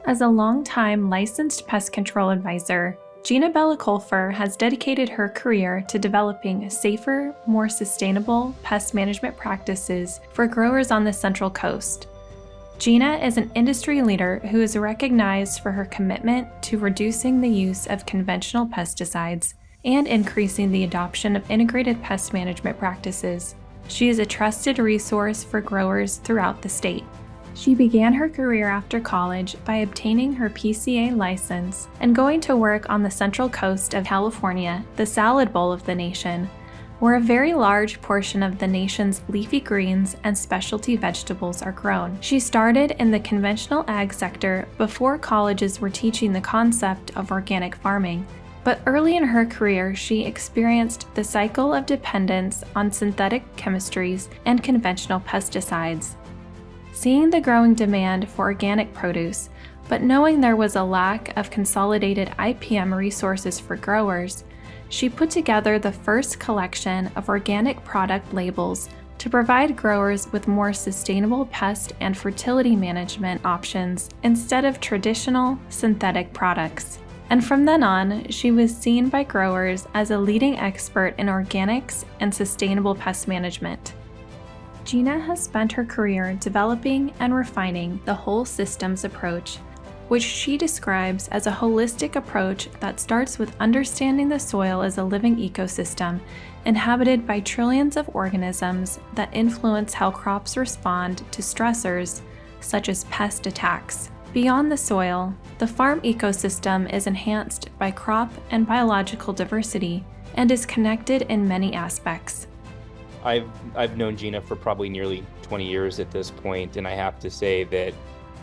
As a longtime licensed pest control advisor, Gina Colfer has dedicated her career to developing safer, more sustainable pest management practices for growers on the Central Coast. Gina is an industry leader who is recognized for her commitment to reducing the use of conventional pesticides and increasing the adoption of integrated pest management practices. She is a trusted resource for growers throughout the state. She began her career after college by obtaining her PCA license and going to work on the Central Coast of California, the salad bowl of the nation, where a very large portion of the nation's leafy greens and specialty vegetables are grown. She started in the conventional ag sector before colleges were teaching the concept of organic farming. But early in her career, she experienced the cycle of dependence on synthetic chemistries and conventional pesticides. Seeing the growing demand for organic produce, but knowing there was a lack of consolidated IPM resources for growers, she put together the first collection of organic product labels to provide growers with more sustainable pest and fertility management options instead of traditional synthetic products. And from then on, she was seen by growers as a leading expert in organics and sustainable pest management. Gina has spent her career developing and refining the whole systems approach, which she describes as a holistic approach that starts with understanding the soil as a living ecosystem inhabited by trillions of organisms that influence how crops respond to stressors such as pest attacks. Beyond the soil, the farm ecosystem is enhanced by crop and biological diversity and is connected in many aspects. I've known Gina for probably nearly 20 years at this point, and I have to say that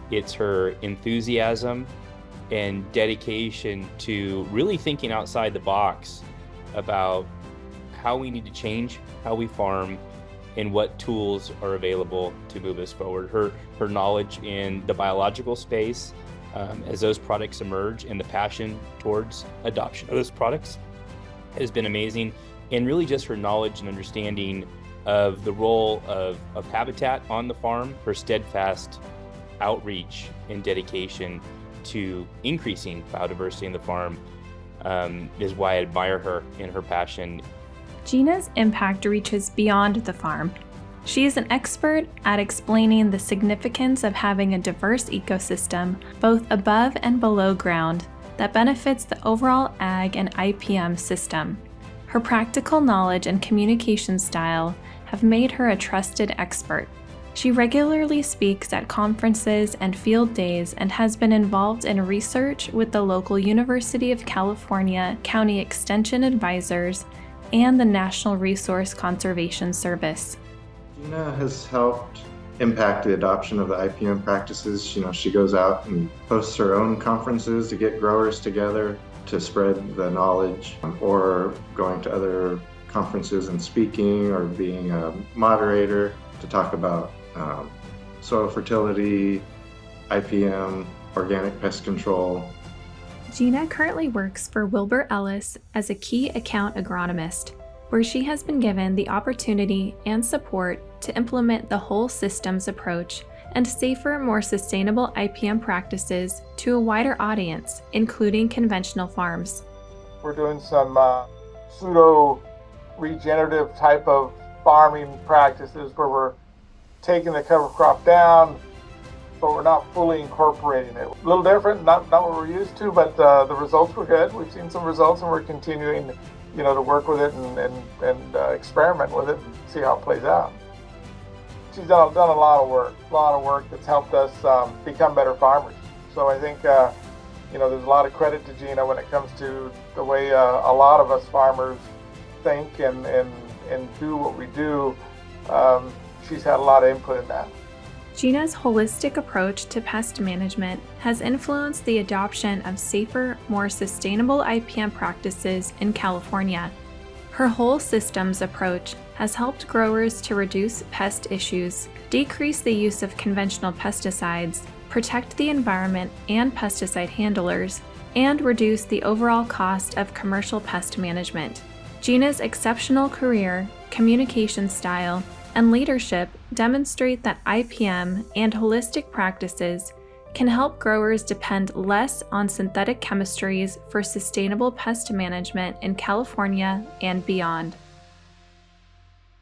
it's her enthusiasm and dedication to really thinking outside the box about how we need to change how we farm and what tools are available to move us forward. Her knowledge in the biological space as those products emerge and the passion towards adoption of those products has been amazing. And really just her knowledge and understanding of the role of habitat on the farm, her steadfast outreach and dedication to increasing biodiversity in the farm is why I admire her and her passion. Gina's impact reaches beyond the farm. She is an expert at explaining the significance of having a diverse ecosystem, both above and below ground, that benefits the overall ag and IPM system. Her practical knowledge and communication style have made her a trusted expert. She regularly speaks at conferences and field days and has been involved in research with the local University of California County Extension Advisors and the National Resource Conservation Service. Gina has helped impact the adoption of the IPM practices. She goes out and hosts her own conferences to get growers together to spread the knowledge, or going to other conferences and speaking, or being a moderator to talk about soil fertility, IPM, organic pest control. Gina currently works for Wilbur Ellis as a key account agronomist, where she has been given the opportunity and support to implement the whole systems approach and safer, more sustainable IPM practices to a wider audience, including conventional farms. We're doing some pseudo-regenerative type of farming practices where we're taking the cover crop down, but we're not fully incorporating it. A little different, not what we're used to, but the results were good. We've seen some results, and we're continuing, to work with it and experiment with it and see how it plays out. She's done a lot of work that's helped us become better farmers. So I think, there's a lot of credit to Gina when it comes to the way a lot of us farmers think and do what we do. She's had a lot of input in that. Gina's holistic approach to pest management has influenced the adoption of safer, more sustainable IPM practices in California. Her whole systems approach has helped growers to reduce pest issues, decrease the use of conventional pesticides, protect the environment and pesticide handlers, and reduce the overall cost of commercial pest management. Gina's exceptional career, communication style, and leadership demonstrate that IPM and holistic practices can help growers depend less on synthetic chemistries for sustainable pest management in California and beyond.